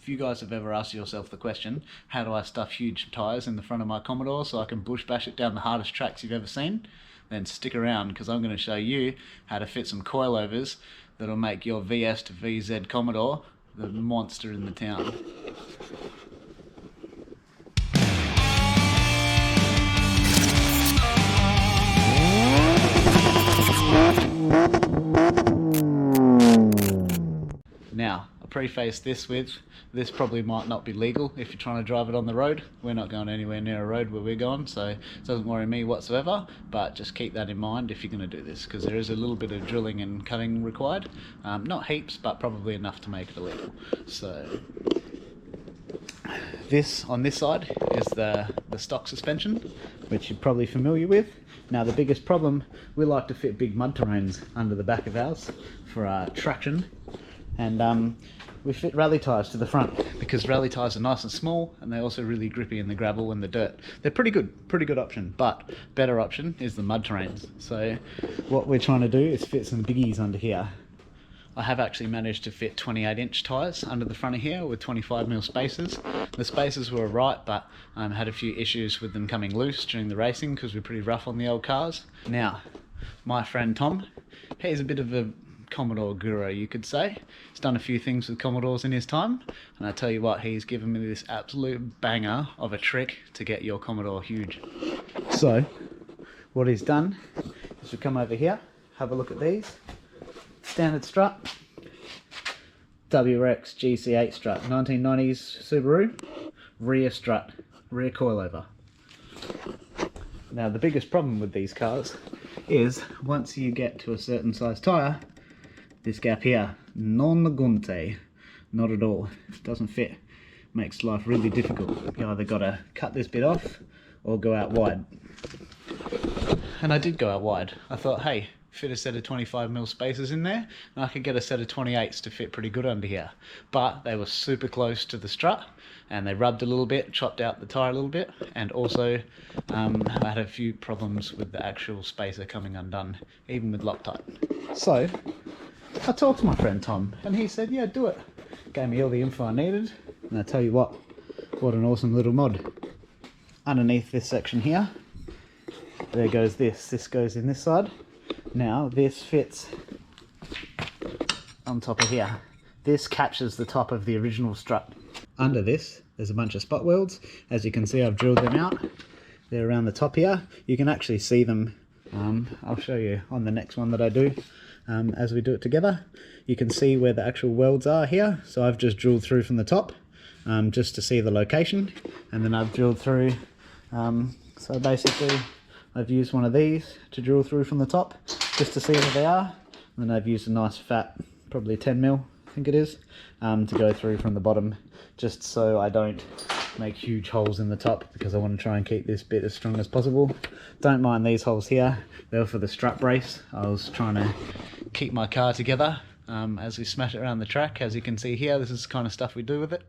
If you guys have ever asked yourself the question, how do I stuff huge tyres in the front of my Commodore so I can bush bash it down the hardest tracks you've ever seen, then stick around because I'm going to show you how to fit some coilovers that'll make your VS to VZ Commodore the monster in the town. Now, I preface this with, this probably might not be legal if you're trying to drive it on the road. We're not going anywhere near a road where we're going, so it doesn't worry me whatsoever, but just keep that in mind if you're going to do this, because there is a little bit of drilling and cutting required. Not heaps, but probably enough to make it illegal. So, this on this side is the stock suspension, which you're probably familiar with. Now the biggest problem, we like to fit big mud terrains under the back of ours for traction. And we fit rally tyres to the front because rally tyres are nice and small, and they're also really grippy in the gravel and the dirt. They're pretty good option, but better option is the mud terrains. So what we're trying to do is fit some biggies under here. I have actually managed to fit 28-inch tyres under the front of here with 25mm spacers. The spacers were right, but had a few issues with them coming loose during the racing because we're pretty rough on the old cars. Now, my friend Tom, he's a bit of a Commodore guru, you could say. He's done a few things with Commodores in his time, and I tell you what, he's given me this absolute banger of a trick to get your Commodore huge. So, what he's done is we come over here, have a look at these. Standard strut, WRX GC8 strut, 1990s Subaru, rear strut, rear coilover. Now the biggest problem with these cars is once you get to a certain size tyre, this gap here, non negonte, not at all, doesn't fit, makes life really difficult. You either got to cut this bit off or go out wide. And I did go out wide. I thought, hey, fit a set of 25mm spacers in there and I could get a set of 28s to fit pretty good under here. But they were super close to the strut and they rubbed a little bit, chopped out the tyre a little bit, and also I had a few problems with the actual spacer coming undone, even with Loctite. So I talked to my friend Tom and he said, yeah, do it. Gave me all the info I needed, and I tell you what an awesome little mod. Underneath this section here, there goes this goes in this side. Now this fits on top of here. This catches the top of the original strut. Under this, there's a bunch of spot welds. As you can see, I've drilled them out. They're around the top here. You can actually see them. I'll show you on the next one that I do. As we do it together, you can see where the actual welds are here. So I've just drilled through from the top just to see the location, and then I've drilled through. So basically I've used one of these to drill through from the top just to see where they are, and then I've used a nice fat, probably 10mm I think it is, to go through from the bottom, just so I don't make huge holes in the top, because I want to try and keep this bit as strong as possible. Don't mind these holes here, they're for the strut brace. I was trying to keep my car together as we smash it around the track. As you can see here, this is the kind of stuff we do with it.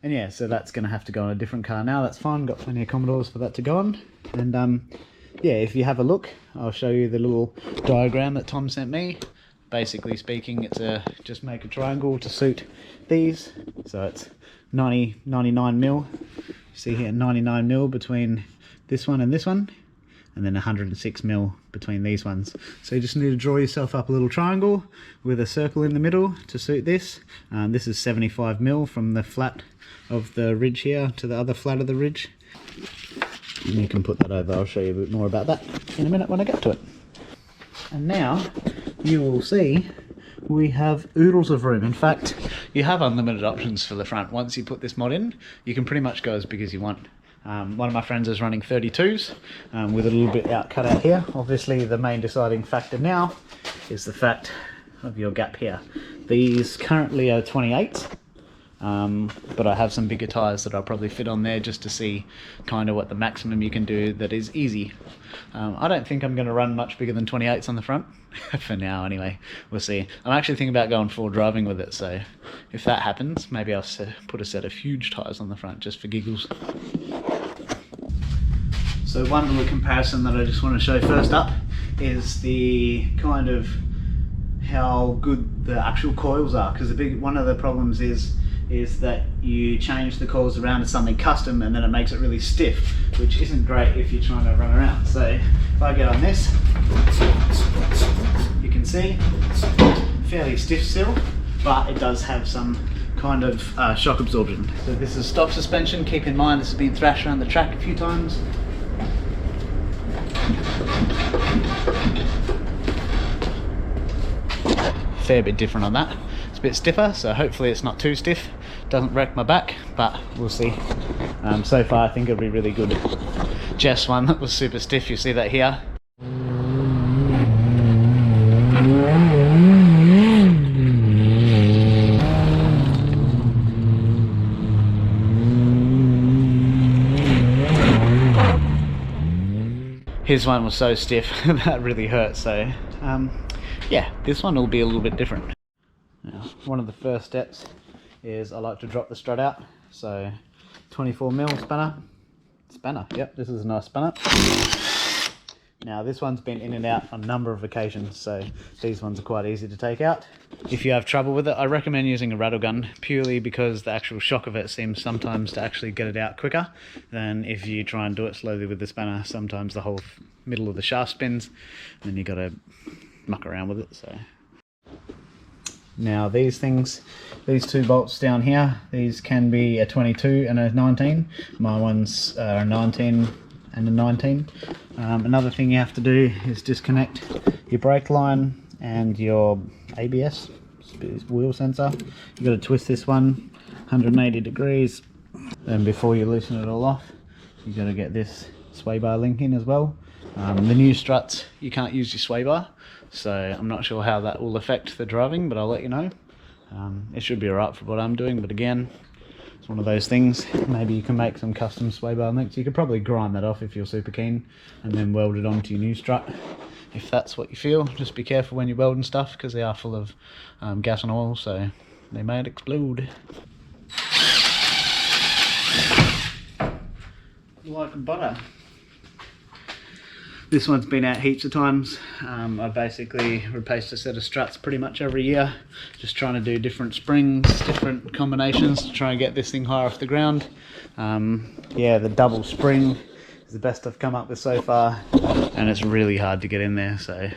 And yeah, so that's going to have to go on a different car now. That's fine, got plenty of Commodores for that to go on. And yeah, if you have a look, I'll show you the little diagram that Tom sent me. Basically speaking, it's just make a triangle to suit these. So it's 99mm. See here, 99mm between this one and this one. and then 106mm between these ones. So you just need to draw yourself up a little triangle with a circle in the middle to suit this. This is 75mm from the flat of the ridge here to the other flat of the ridge. And you can put that over. I'll show you a bit more about that in a minute when I get to it. And now you will see we have oodles of room. In fact, you have unlimited options for the front. Once you put this mod in, you can pretty much go as big as you want. One of my friends is running 32s with a little bit cut out here. Obviously the main deciding factor now is the fact of your gap here. These currently are 28s, but I have some bigger tyres that I'll probably fit on there just to see kind of what the maximum you can do that is easy. I don't think I'm going to run much bigger than 28s on the front, for now anyway. We'll see. I'm actually thinking about going full driving with it, so if that happens, maybe I'll put a set of huge tyres on the front just for giggles. So one little comparison that I just want to show first up is the kind of how good the actual coils are, because one of the problems is that you change the coils around to something custom and then it makes it really stiff, which isn't great if you're trying to run around. So if I get on this, you can see fairly stiff still, but it does have some kind of shock absorption. So this is stock suspension. Keep in mind this has been thrashed around the track a few times. Fair bit different on that. It's a bit stiffer, so hopefully it's not too stiff, doesn't wreck my back, but we'll see. So far I think it'll be really good. Jeff's one that was super stiff, you see that here. His one was so stiff that really hurt, so yeah, this one will be a little bit different. Now, one of the first steps is I like to drop the strut out, so 24mm spanner, yep, this is a nice spanner. Now this one's been in and out on a number of occasions, so these ones are quite easy to take out. If you have trouble with it, I recommend using a rattle gun, purely because the actual shock of it seems sometimes to actually get it out quicker than if you try and do it slowly with the spanner. Sometimes the whole middle of the shaft spins, and then you got to muck around with it. So now these two bolts down here, these can be a 22 and a 19. My ones are a 19 and a 19. Another thing you have to do is disconnect your brake line and your ABS wheel sensor. You got to twist this one 180 degrees, and before you loosen it all off, you got to get this sway bar link in as well. The new struts, you can't use your sway bar, so I'm not sure how that will affect the driving, but I'll let you know. It should be alright for what I'm doing, but again, it's one of those things. Maybe you can make some custom sway bar links. You could probably grind that off if you're super keen, and then weld it onto your new strut if that's what you feel. Just be careful when you're welding stuff, because they are full of gas and oil, so they might explode. Like butter. This one's been out heaps of times. I basically replaced a set of struts pretty much every year, just trying to do different springs, different combinations to try and get this thing higher off the ground. Yeah, the double spring is the best I've come up with so far, and it's really hard to get in there. So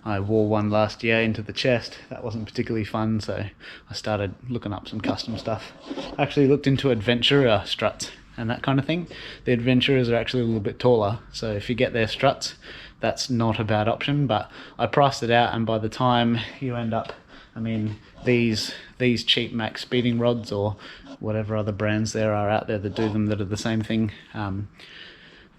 I wore one last year into the chest. That wasn't particularly fun, so I started looking up some custom stuff. I actually looked into Adventurer struts and that kind of thing. The Adventurers are actually a little bit taller, so if you get their struts, that's not a bad option. But I priced it out, and by the time you end up, I mean, these cheap Max speeding rods or whatever other brands there are out there that do them that are the same thing,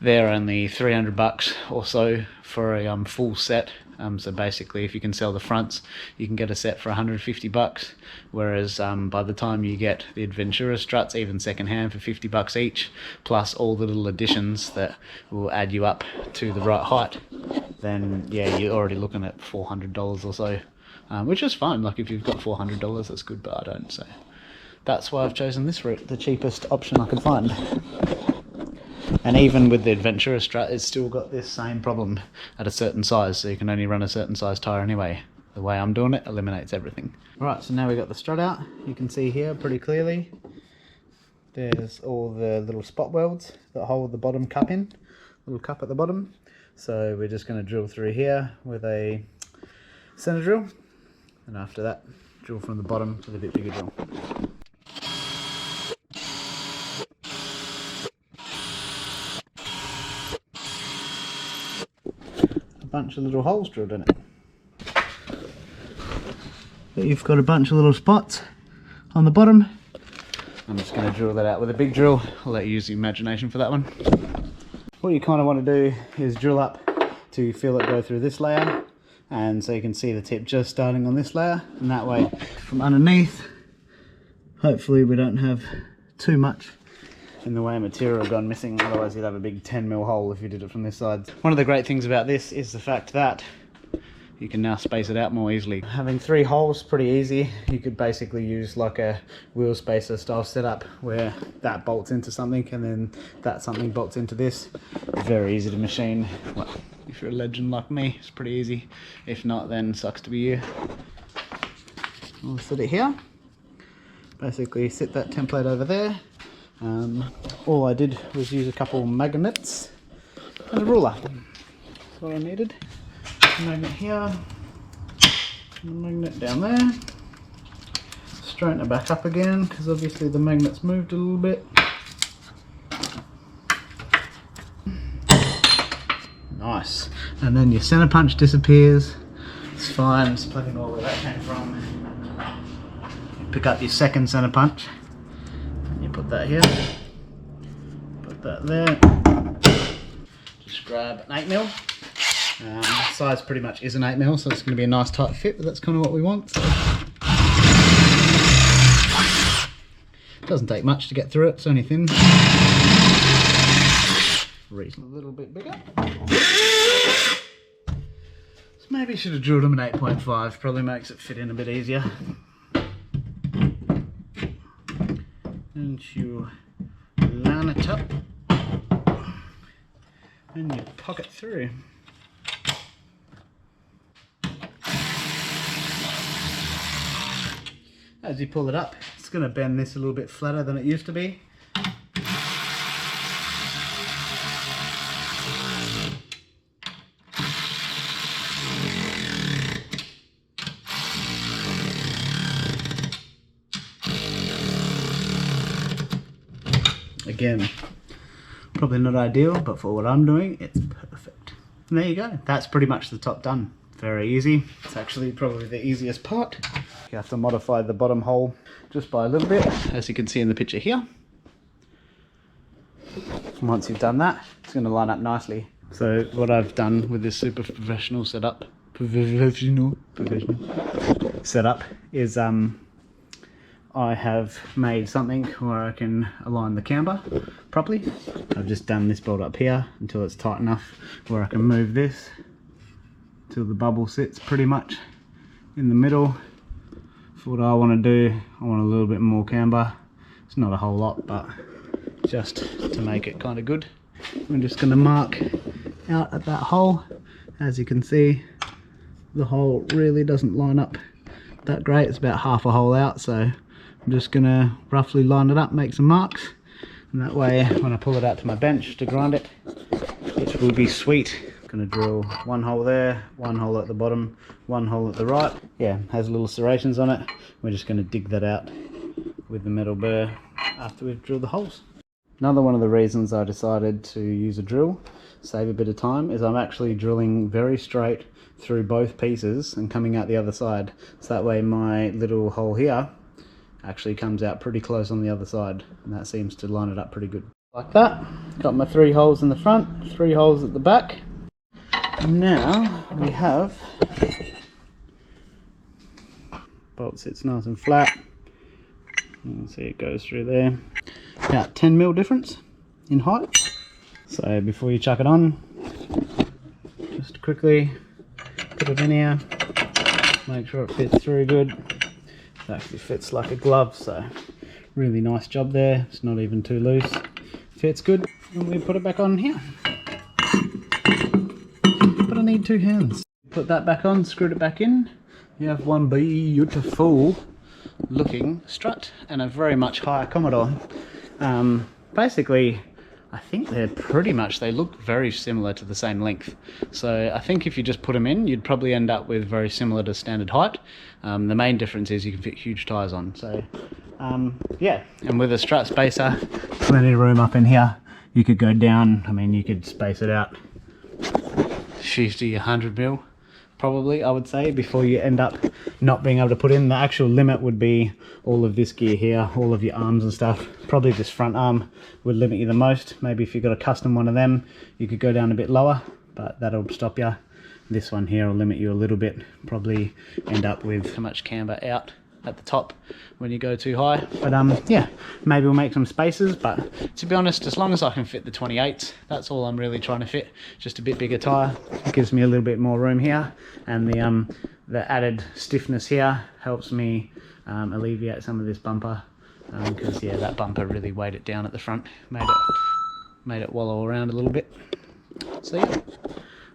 they're only $300 or so for a full set. So basically, if you can sell the fronts, you can get a set for $150. Whereas by the time you get the Adventurer struts, even secondhand, for $50 each, plus all the little additions that will add you up to the right height, then yeah, you're already looking at $400 or so, which is fine. Like if you've got $400, that's good, but I don't. So that's why I've chosen this route, the cheapest option I could find. And even with the Adventurer strut, it's still got this same problem at a certain size, so you can only run a certain size tyre anyway. The way I'm doing it eliminates everything. Right, so now we've got the strut out. You can see here pretty clearly there's all the little spot welds that hold the bottom cup in, little cup at the bottom. So we're just going to drill through here with a center drill, and after that drill from the bottom with a bit bigger drill. A bunch of little holes drilled in it. But you've got a bunch of little spots on the bottom. I'm just going to drill that out with a big drill. I'll let you use the imagination for that one. What you kind of want to do is drill up to feel it go through this layer, and so you can see the tip just starting on this layer, and that way from underneath, hopefully we don't have too much in the way of material gone missing, otherwise you'd have a big 10mm hole if you did it from this side. One of the great things about this is the fact that you can now space it out more easily. Having 3 holes, pretty easy. You could basically use like a wheel spacer style setup where that bolts into something and then that something bolts into this. Very easy to machine. Well, if you're a legend like me, it's pretty easy. If not, then sucks to be you. I'll set it here. Basically sit that template over there. All I did was use a couple magnets and a ruler. That's all I needed. Magnet here, and a magnet down there. Straighten it back up again because obviously the magnet's moved a little bit. Nice. And then your center punch disappears. It's fine, just plugging all where that came from. You pick up your second center punch and you put that here. Put that there. Just grab an 8mm. Size pretty much is an 8mm, so it's going to be a nice tight fit, but that's kind of what we want. So. Doesn't take much to get through it, it's only thin. Reason a little bit bigger. So maybe should have drilled them an 8.5, probably makes it fit in a bit easier. And you line it up and you poke it through. As you pull it up, it's going to bend this a little bit flatter than it used to be. Again, probably not ideal, but for what I'm doing, it's perfect. And there you go. That's pretty much the top done. Very easy. It's actually probably the easiest part. You have to modify the bottom hole just by a little bit, as you can see in the picture here. And once you've done that, it's going to line up nicely. So what I've done with this super professional setup, setup is I have made something where I can align the camber properly. I've just done this bolt up here until it's tight enough where I can move this till the bubble sits pretty much in the middle. For what I want to do, I want a little bit more camber. It's not a whole lot, but just to make it kind of good. I'm just going to mark out at that hole. As you can see, the hole really doesn't line up that great. It's about half a hole out, so I'm just going to roughly line it up, make some marks, and that way when I pull it out to my bench to grind it, it will be sweet. Going to drill one hole there, one hole at the bottom, one hole at the right. Yeah, has little serrations on it. We're just going to dig that out with the metal burr after we've drilled the holes. Another one of the reasons I decided to use a drill, save a bit of time, is I'm actually drilling very straight through both pieces and coming out the other side. So that way my little hole here actually comes out pretty close on the other side, and that seems to line it up pretty good. Like that. Got my 3 holes in the front, 3 holes at the back. Now we have bolt sits nice and flat. You can see it goes through there. About 10mm difference in height. So before you chuck it on, just quickly put it in here, make sure it fits through good. It actually fits like a glove, so really nice job there. It's not even too loose. Fits good, and we put it back on here. But I need 2 hands. Put that back on, screwed it back in. You have one beautiful looking strut and a very much higher Commodore. Basically, I think they're pretty much, they look very similar to the same length. So I think if you just put them in, you'd probably end up with very similar to standard height. The main difference is you can fit huge tyres on. So yeah, and with a strut spacer, plenty of room up in here. You could go down, I mean, you could space it out 50, 100 mil. Probably, I would say, before you end up not being able to put in. The actual limit would be all of this gear here, all of your arms and stuff. Probably this front arm would limit you the most. Maybe if you've got a custom one of them, you could go down a bit lower, but that'll stop you. This one here will limit you a little bit. Probably end up with too much camber out at the top when you go too high. But yeah, maybe we'll make some spaces, but to be honest, as long as I can fit the 28s, that's all I'm really trying to fit. Just a bit bigger tyre, it gives me a little bit more room here, and the added stiffness here helps me alleviate some of this bumper, because yeah, that bumper really weighed it down at the front, made it wallow around a little bit. So yeah,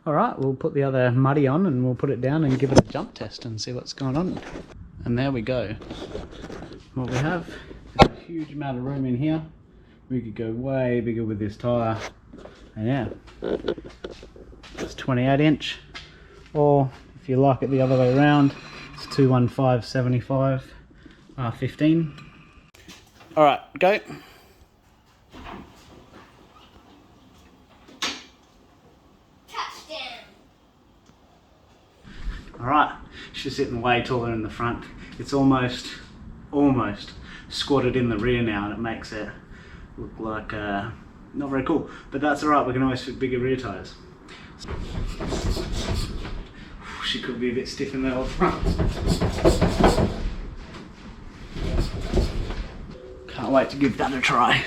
alright, we'll put the other muddy on and we'll put it down and give it a jump test and see what's going on. And there we go. What we have is a huge amount of room in here. We could go way bigger with this tyre. And yeah, it's 28 inch. Or if you like it the other way around, it's 215/75 R15. Alright, go. Alright, she's sitting way taller in the front. It's almost squatted in the rear now, and it makes it look like not very cool. But that's alright, we can always fit bigger rear tyres. She could be a bit stiff in the old front. Can't wait to give that a try.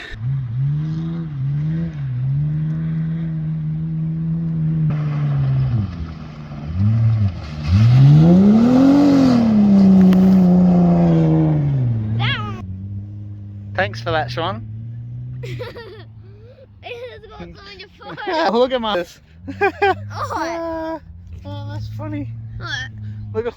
Thanks for that, Sean. It's got some in your phone. Look at my... Oh, oh, that's funny. what? Look at